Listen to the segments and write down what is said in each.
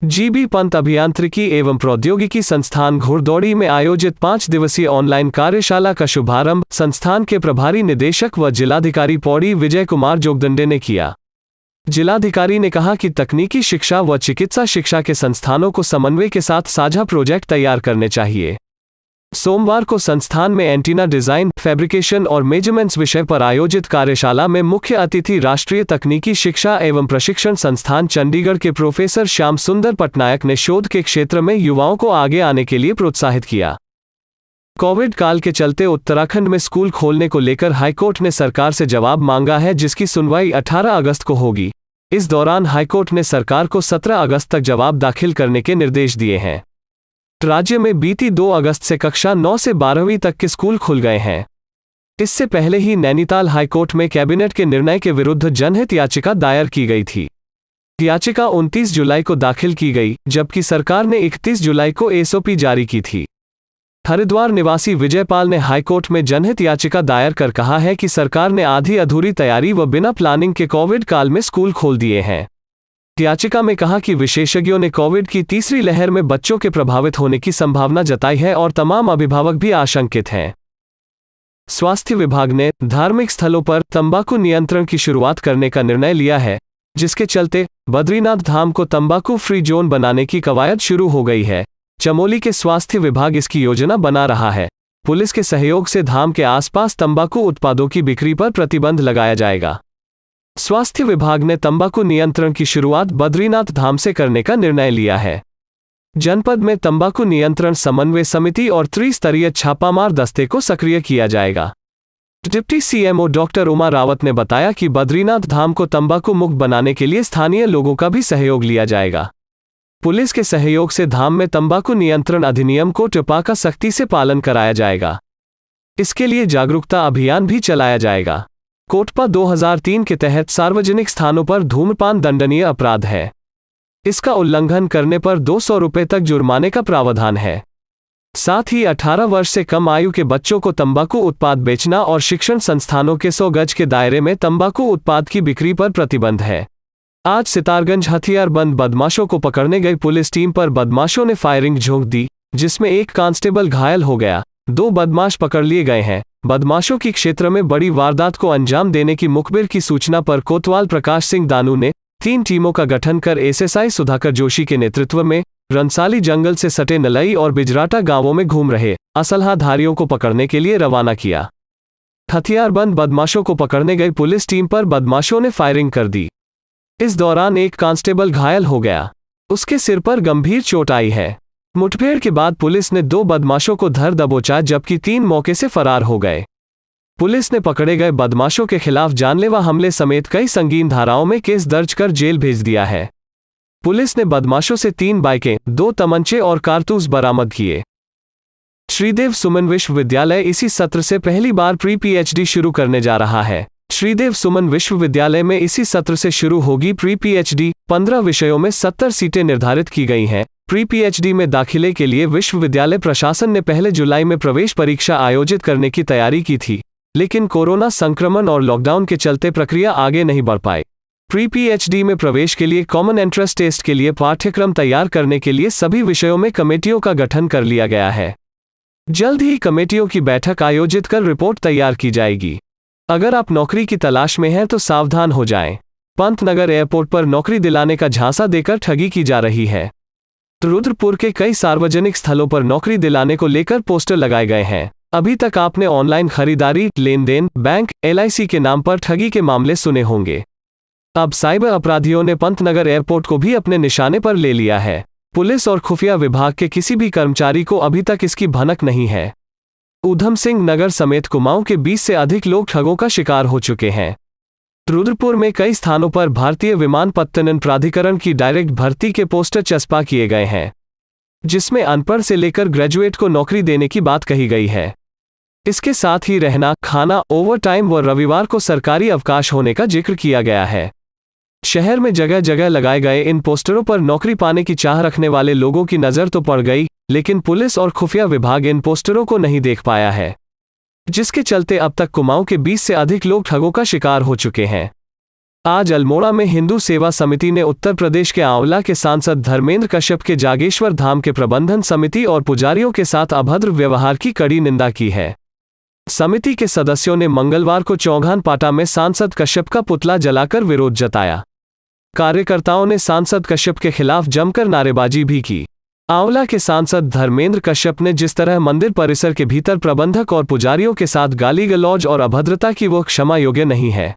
GB Pant अभियांत्रिकी एवं प्रौद्योगिकी संस्थान घोड़दौड़ी में आयोजित 5 दिवसीय ऑनलाइन कार्यशाला का शुभारंभ संस्थान के प्रभारी निदेशक व जिलाधिकारी पौड़ी विजय कुमार जोगदंडे ने किया। जिलाधिकारी ने कहा कि तकनीकी शिक्षा व चिकित्सा शिक्षा के संस्थानों को समन्वय के साथ साझा प्रोजेक्ट तैयार करने चाहिए। सोमवार को संस्थान में एंटीना डिजाइन, फैब्रिकेशन और मेजरमेंट्स विषय पर आयोजित कार्यशाला में मुख्य अतिथि राष्ट्रीय तकनीकी शिक्षा एवं प्रशिक्षण संस्थान चंडीगढ़ के प्रोफेसर श्याम सुंदर पटनायक ने शोध के क्षेत्र में युवाओं को आगे आने के लिए प्रोत्साहित किया। कोविड काल के चलते उत्तराखंड में स्कूल खोलने को लेकर हाईकोर्ट ने सरकार से जवाब मांगा है, जिसकी सुनवाई 18 अगस्त को होगी। इस दौरान हाईकोर्ट ने सरकार को 17 अगस्त तक जवाब दाखिल करने के निर्देश दिए हैं। राज्य में बीती 2 अगस्त से कक्षा 9 से 12वीं तक के स्कूल खुल गए हैं। इससे पहले ही नैनीताल हाईकोर्ट में कैबिनेट के निर्णय के विरुद्ध जनहित याचिका दायर की गई थी। याचिका 29 जुलाई को दाखिल की गई, जबकि सरकार ने 31 जुलाई को एसओपी जारी की थी। हरिद्वार निवासी विजयपाल ने हाईकोर्ट में जनहित याचिका दायर कर कहा है कि सरकार ने आधी अधूरी तैयारी व बिना प्लानिंग के कोविड काल में स्कूल खोल दिए हैं। याचिका में कहा कि विशेषज्ञों ने कोविड की तीसरी लहर में बच्चों के प्रभावित होने की संभावना जताई है और तमाम अभिभावक भी आशंकित हैं। स्वास्थ्य विभाग ने धार्मिक स्थलों पर तंबाकू नियंत्रण की शुरुआत करने का निर्णय लिया है, जिसके चलते बद्रीनाथ धाम को तंबाकू फ्री जोन बनाने की कवायद शुरू हो गई है। चमोली के स्वास्थ्य विभाग इसकी योजना बना रहा है। पुलिस के सहयोग से धाम के आसपास तंबाकू उत्पादों की बिक्री पर प्रतिबंध लगाया जाएगा। स्वास्थ्य विभाग ने तंबाकू नियंत्रण की शुरुआत बद्रीनाथ धाम से करने का निर्णय लिया है। जनपद में तंबाकू नियंत्रण समन्वय समिति और त्रिस्तरीय छापामार दस्ते को सक्रिय किया जाएगा। Deputy CMO doctor Uma Rawat ने बताया कि बद्रीनाथ धाम को तंबाकू मुक्त बनाने के लिए स्थानीय लोगों का भी सहयोग लिया जाएगा। पुलिस के सहयोग से धाम में तंबाकू नियंत्रण अधिनियम को टपाका सख्ती से पालन कराया जाएगा। इसके लिए जागरूकता अभियान भी चलाया जाएगा। कोटपा 2003 के तहत सार्वजनिक स्थानों पर धूम्रपान दंडनीय अपराध है। इसका उल्लंघन करने पर 200 रुपये तक जुर्माने का प्रावधान है। साथ ही 18 वर्ष से कम आयु के बच्चों को तंबाकू उत्पाद बेचना और शिक्षण संस्थानों के 100 गज के दायरे में तंबाकू उत्पाद की बिक्री पर प्रतिबंध है। आज सितारगंज हथियारबंद बदमाशों को पकड़ने गई पुलिस टीम पर बदमाशों ने फायरिंग झोंक दी, जिसमें एक कांस्टेबल घायल हो गया। 2 बदमाश पकड़ लिए गए हैं। बदमाशों की क्षेत्र में बड़ी वारदात को अंजाम देने की मुखबिर की सूचना पर कोतवाल प्रकाश सिंह दानू ने 3 टीमों का गठन कर एसएसआई सुधाकर जोशी के नेतृत्व में रंसाली जंगल से सटे नलई और बिजराटा गांवों में घूम रहे असलहाधारियों को पकड़ने के लिए रवाना किया। हथियारबंद बदमाशों को पकड़ने गई पुलिस टीम पर बदमाशों ने फायरिंग कर दी। इस दौरान एक कांस्टेबल घायल हो गया। उसके सिर पर गंभीर चोट आई है। मुठभेड़ के बाद पुलिस ने 2 बदमाशों को धर दबोचा, जबकि 3 मौके से फरार हो गए। पुलिस ने पकड़े गए बदमाशों के खिलाफ जानलेवा हमले समेत कई संगीन धाराओं में केस दर्ज कर जेल भेज दिया है। पुलिस ने बदमाशों से 3 बाइकें, 2 तमंचे और कारतूस बरामद किए। श्रीदेव सुमन विश्वविद्यालय इसी सत्र से पहली बार प्री पीएचडी शुरू करने जा रहा है। श्रीदेव सुमन विश्वविद्यालय में इसी सत्र से शुरू होगी प्री पीएचडी। 15 विषयों में 70 सीटें निर्धारित की गई हैं। प्री पीएचडी में दाखिले के लिए विश्वविद्यालय प्रशासन ने पहले जुलाई में प्रवेश परीक्षा आयोजित करने की तैयारी की थी, लेकिन कोरोना संक्रमण और लॉकडाउन के चलते प्रक्रिया आगे नहीं बढ़ पाई। प्री पीएचडी में प्रवेश के लिए कॉमन एंट्रेंस टेस्ट के लिए पाठ्यक्रम तैयार करने के लिए सभी विषयों में कमेटियों का गठन कर लिया गया है। जल्द ही कमेटियों की बैठक आयोजित कर रिपोर्ट तैयार की जाएगी। अगर आप नौकरी की तलाश में हैं तो सावधान हो जाएं। पंतनगर एयरपोर्ट पर नौकरी दिलाने का झांसा देकर ठगी की जा रही है। रुद्रपुर के कई सार्वजनिक स्थलों पर नौकरी दिलाने को लेकर पोस्टर लगाए गए हैं। अभी तक आपने ऑनलाइन खरीदारी, लेन देन, बैंक, एलआईसी के नाम पर ठगी के मामले सुने होंगे। अब साइबर अपराधियों ने पंतनगर एयरपोर्ट को भी अपने निशाने पर ले लिया है। पुलिस और खुफिया विभाग के किसी भी कर्मचारी को अभी तक इसकी भनक नहीं है। ऊधम सिंह नगर समेत कुमाऊं के 20 से अधिक लोग ठगों का शिकार हो चुके हैं। रुद्रपुर में कई स्थानों पर भारतीय विमानपत्तन प्राधिकरण की डायरेक्ट भर्ती के पोस्टर चस्पा किए गए हैं, जिसमें अनपढ़ से लेकर ग्रेजुएट को नौकरी देने की बात कही गई है। इसके साथ ही रहना, खाना, ओवरटाइम व रविवार को सरकारी अवकाश होने का जिक्र किया गया है। शहर में जगह जगह लगाए गए इन पोस्टरों पर नौकरी पाने की चाह रखने वाले लोगों की नज़र तो पड़ गई, लेकिन पुलिस और खुफिया विभाग इन पोस्टरों को नहीं देख पाया है, जिसके चलते अब तक कुमाऊं के 20 से अधिक लोग ठगों का शिकार हो चुके हैं। आज अल्मोड़ा में हिंदू सेवा समिति ने उत्तर प्रदेश के आंवला के सांसद धर्मेंद्र कश्यप के जागेश्वर धाम के प्रबंधन समिति और पुजारियों के साथ अभद्र व्यवहार की कड़ी निंदा की है। समिति के सदस्यों ने मंगलवार को चौघान पाटा में सांसद कश्यप का पुतला जलाकर विरोध जताया। कार्यकर्ताओं ने सांसद कश्यप के खिलाफ जमकर नारेबाजी भी की। आंवला के सांसद धर्मेंद्र कश्यप ने जिस तरह मंदिर परिसर के भीतर प्रबंधक और पुजारियों के साथ गाली गलौज और अभद्रता की, वो क्षमा योग्य नहीं है।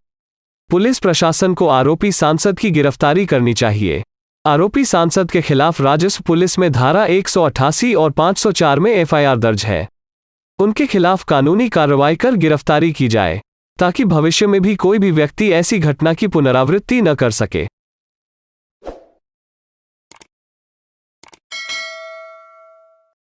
पुलिस प्रशासन को आरोपी सांसद की गिरफ्तारी करनी चाहिए। आरोपी सांसद के खिलाफ राजस्व पुलिस में धारा 188 और 504 में एफआईआर दर्ज है। उनके खिलाफ कानूनी कार्रवाई कर गिरफ्तारी की जाए ताकि भविष्य में भी कोई भी व्यक्ति ऐसी घटना की पुनरावृत्ति न कर सके।